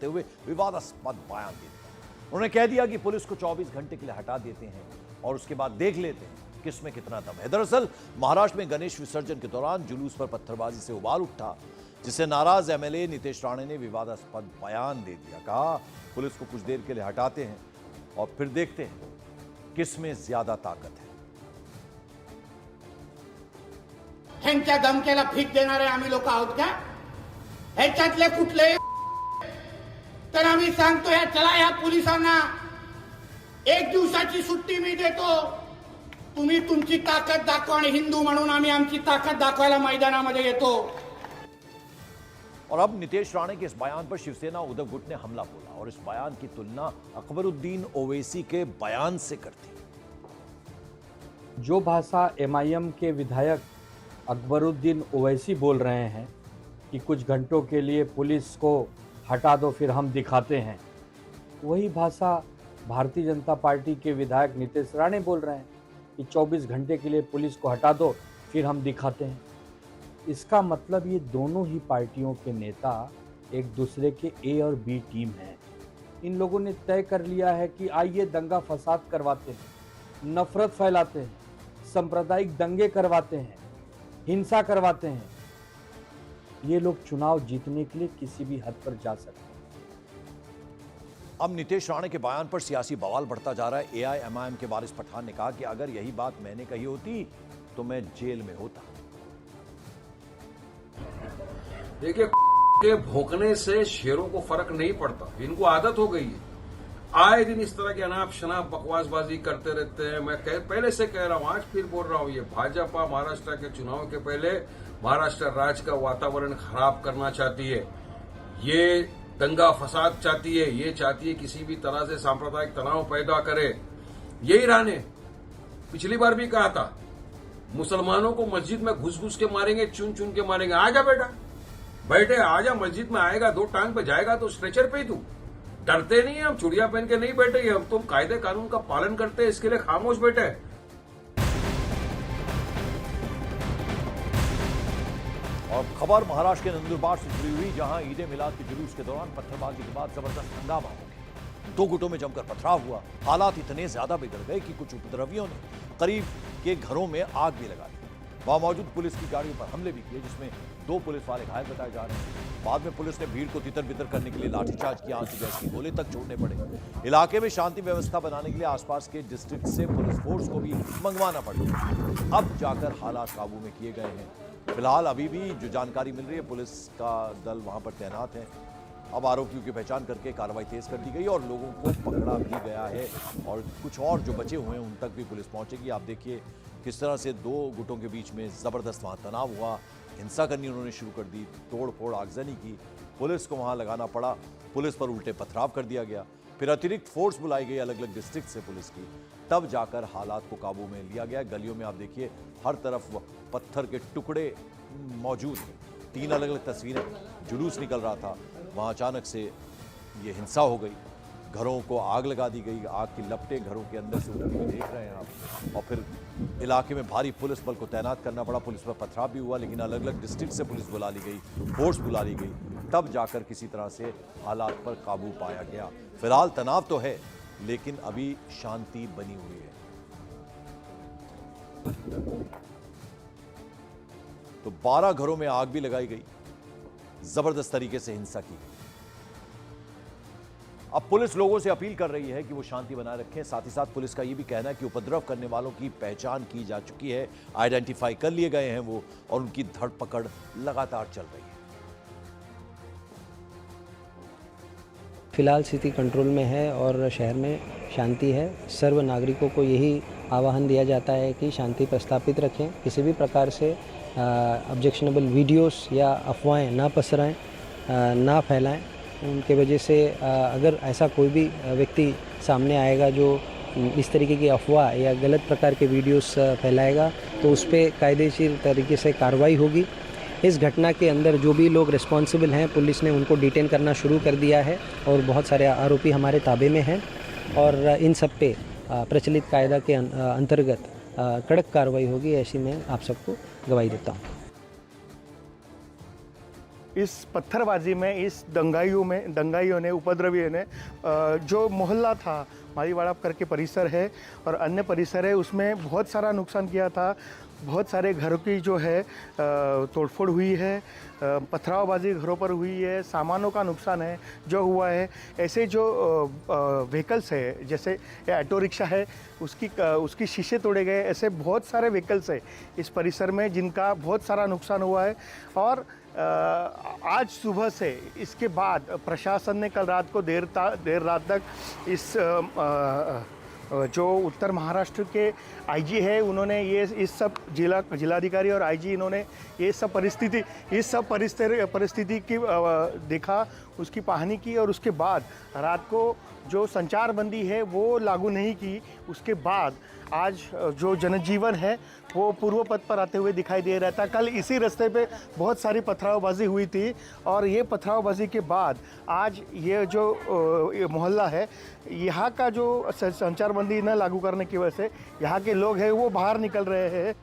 करते हुए विवादास्पद बयान दे दिया। उन्होंने कह दिया कि पुलिस को 24 घंटे के लिए हटा देते हैं और उसके बाद देख लेते हैं किसमें कितना दम है। दरअसल महाराष्ट्र में गणेश विसर्जन के दौरान जुलूस पर पत्थरबाजी से उबाल उठा, जिससे नाराज एमएलए नीतीश राणे ने विवादास्पद बयान दे दिया। कहा पुलिस को कुछ देर के लिए हटाते हैं और फिर देखते हैं किसमें ज्यादा ताकत है। ह्यांच्या धमक्याला भीक देणारे आम्ही लोक आहोत का? ह्याच्यातले कुठले तर आम्ही सांगतो या चला या पोलिसांना 1 दिवसाची सुट्टी मी देतो, तुम्ही तुमची ताकद दाखवा आणि हिंदू म्हणून आम्ही आमची ताकद दाखवायला मैदानामध्ये येतो। और अब नीतीश राणे के इस बयान पर शिवसेना उद्धव गुट ने हमला बोला और इस बयान की तुलना अकबरुद्दीन ओवैसी के बयान से करती। जो भाषा एमआईएम के विधायक अकबरुद्दीन ओवैसी बोल रहे हैं कि कुछ घंटों के लिए पुलिस को हटा दो फिर हम दिखाते हैं, वही भाषा भारतीय जनता पार्टी के विधायक नीतीश राणे बोल रहे हैं कि 24 घंटे के लिए पुलिस को हटा दो फिर हम दिखाते हैं। इसका मतलब ये दोनों ही पार्टियों के नेता एक दूसरे के ए और बी टीम हैं। इन लोगों ने तय कर लिया है कि आइए दंगा फसाद करवाते हैं, नफरत फैलाते हैं, सांप्रदायिक दंगे करवाते हैं, हिंसा करवाते हैं। ये लोग चुनाव जीतने के लिए किसी भी हद पर जा सकते हैं। अब नीतीश राणे के बयान पर सियासी बवाल बढ़ता जा रहा है। एआईएमआईएम के वारिस पठान ने कहा कि अगर यही बात मैंने कही होती तो मैं जेल में होता। देखिए के भौंकने से शेरों को फर्क नहीं पड़ता, इनको आदत हो गई है। आए दिन इस तरह की अनाप शनाप बकवासबाजी करते रहते हैं। मैं पहले से कह रहा हूं, आज फिर बोल रहा हूं, ये भाजपा महाराष्ट्र के चुनाव के पहले महाराष्ट्र राज्य का वातावरण खराब करना चाहती है। ये दंगा फसाद चाहती है, ये चाहती है किसी भी तरह से सांप्रदायिक तनाव पैदा करे। यही राणे पिछली बार भी कहा था, मुसलमानों को मस्जिद में घुस घुस के मारेंगे, चुन चुन के मारेंगे। आजा बेटा, बैठे आजा, मस्जिद में आएगा, 2 टांग पे जाएगा तो स्ट्रेचर पे ही तू। डरते नहीं है, हम चूड़िया पहन के नहीं बैठे, हम तुम कायदे कानून का पालन करते हैं, इसके लिए खामोश बैठे। और खबर महाराष्ट्र के नंदुरबार से जुड़ी हुई, जहां ईद ए मिलाद के जुलूस के दौरान पत्थरबाजी के बाद जबरदस्त हंगामा हो गया। 2 गुटों में जमकर पथराव हुआ। हालात इतने ज्यादा बिगड़ गए कि कुछ उपद्रवियों ने करीब के घरों में आग भी लगा दी। वहां मौजूद पुलिस की गाड़ियों पर हमले भी किए, जिसमें 2 पुलिस वाले घायल बताए जा रहे हैं। बाद में पुलिस ने भीड़ को तितर बितर करने के लिए लाठीचार्ज किया, आंसू गैस के गोले तक छोड़ने पड़े। इलाके में शांति व्यवस्था बनाने के लिए आसपास के डिस्ट्रिक्ट से पुलिस फोर्स को भी मंगवाना पड़ा। अब जाकर हालात काबू में किए गए हैं। फिलहाल अभी भी जो जानकारी मिल रही है, पुलिस का दल वहां पर तैनात है। अब आरोपियों की पहचान करके कार्रवाई तेज कर दी गई और लोगों को पकड़ा भी गया है और कुछ और जो बचे हुए हैं उन तक भी पुलिस पहुंचेगी। आप देखिए किस तरह से 2 गुटों के बीच में जबरदस्त वहां तनाव हुआ, हिंसा करनी उन्होंने शुरू कर दी, तोड़ फोड़ आगजनी की, पुलिस को वहां लगाना पड़ा, पुलिस पर उल्टे पथराव कर दिया गया, फिर अतिरिक्त फोर्स बुलाई गई अलग अलग डिस्ट्रिक्ट से पुलिस की, तब जाकर हालात को काबू में लिया गया। गलियों में आप देखिए हर तरफ पत्थर के टुकड़े मौजूद हैं। 3 अलग अलग तस्वीरें, जुलूस निकल रहा था, वहां अचानक से ये हिंसा हो गई, घरों को आग लगा दी गई, आग की लपटें घरों के अंदर से उठती हुई देख रहे हैं आप। और फिर इलाके में भारी पुलिस बल को तैनात करना पड़ा, पुलिस पर पथराव भी हुआ, लेकिन अलग अलग डिस्ट्रिक्ट से पुलिस बुला ली गई, फोर्स बुला ली गई, तब जाकर किसी तरह से हालात पर काबू पाया गया। फिलहाल तनाव तो है, लेकिन अभी शांति बनी हुई है। तो 12 घरों में आग भी लगाई गई, जबरदस्त तरीके से हिंसा की गई। अब पुलिस लोगों से अपील कर रही है कि वो शांति बनाए रखें। साथ ही साथ पुलिस का ये भी कहना है कि उपद्रव करने वालों की पहचान की जा चुकी है, आइडेंटिफाई कर लिए गए हैं वो, और उनकी धरपकड़ लगातार चल रही है। फिलहाल स्थिति कंट्रोल में है और शहर में शांति है। सर्व नागरिकों को यही आह्वान दिया जाता है कि शांति प्रस्थापित रखें, किसी भी प्रकार से ऑब्जेक्शनेबल वीडियोस या अफवाहें ना पसराएं, ना फैलाएं। उनके वजह से अगर ऐसा कोई भी व्यक्ति सामने आएगा जो इस तरीके की अफवाह या गलत प्रकार के वीडियोस फैलाएगा तो उस पर कायदेशीर तरीके से कार्रवाई होगी। इस घटना के अंदर जो भी लोग रिस्पॉन्सिबल हैं, पुलिस ने उनको डिटेन करना शुरू कर दिया है और बहुत सारे आरोपी हमारे ताबे में हैं और इन सब पे प्रचलित कायदा के अंतर्गत कड़क कार्रवाई होगी, ऐसी मैं आप सबको गवाही देता हूँ। इस पत्थरबाजी में, इस दंगाइयों ने, उपद्रवियों ने जो मोहल्ला था मालीवाड़ा करके परिसर है और अन्य परिसर है, उसमें बहुत सारा नुकसान किया था। बहुत सारे घरों की जो है तोड़फोड़ हुई है, पथरावबाजी घरों पर हुई है, सामानों का नुकसान है जो हुआ है। ऐसे जो व्हीकल्स है, जैसे ऑटो रिक्शा है, उसकी शीशे तोड़े गए। ऐसे बहुत सारे व्हीकल्स है इस परिसर में जिनका बहुत सारा नुकसान हुआ है। और आज सुबह से इसके बाद प्रशासन ने कल रात को देर रात तक इस जो उत्तर महाराष्ट्र के आईजी है, उन्होंने ये इस सब जिलाधिकारी और आईजी इन्होंने ये सब परिस्थिति की देखा, उसकी पाहनी की और उसके बाद रात को जो संचार बंदी है वो लागू नहीं की। उसके बाद आज जो जनजीवन है वो पूर्व पथ पर आते हुए दिखाई दे रहा था। कल इसी रास्ते पे बहुत सारी पथरावबाजी हुई थी और ये पथरावबाजी के बाद आज ये जो मोहल्ला है, यहाँ का जो संचार बंदी न लागू करने की वजह से यहाँ के लोग हैं वो बाहर निकल रहे हैं।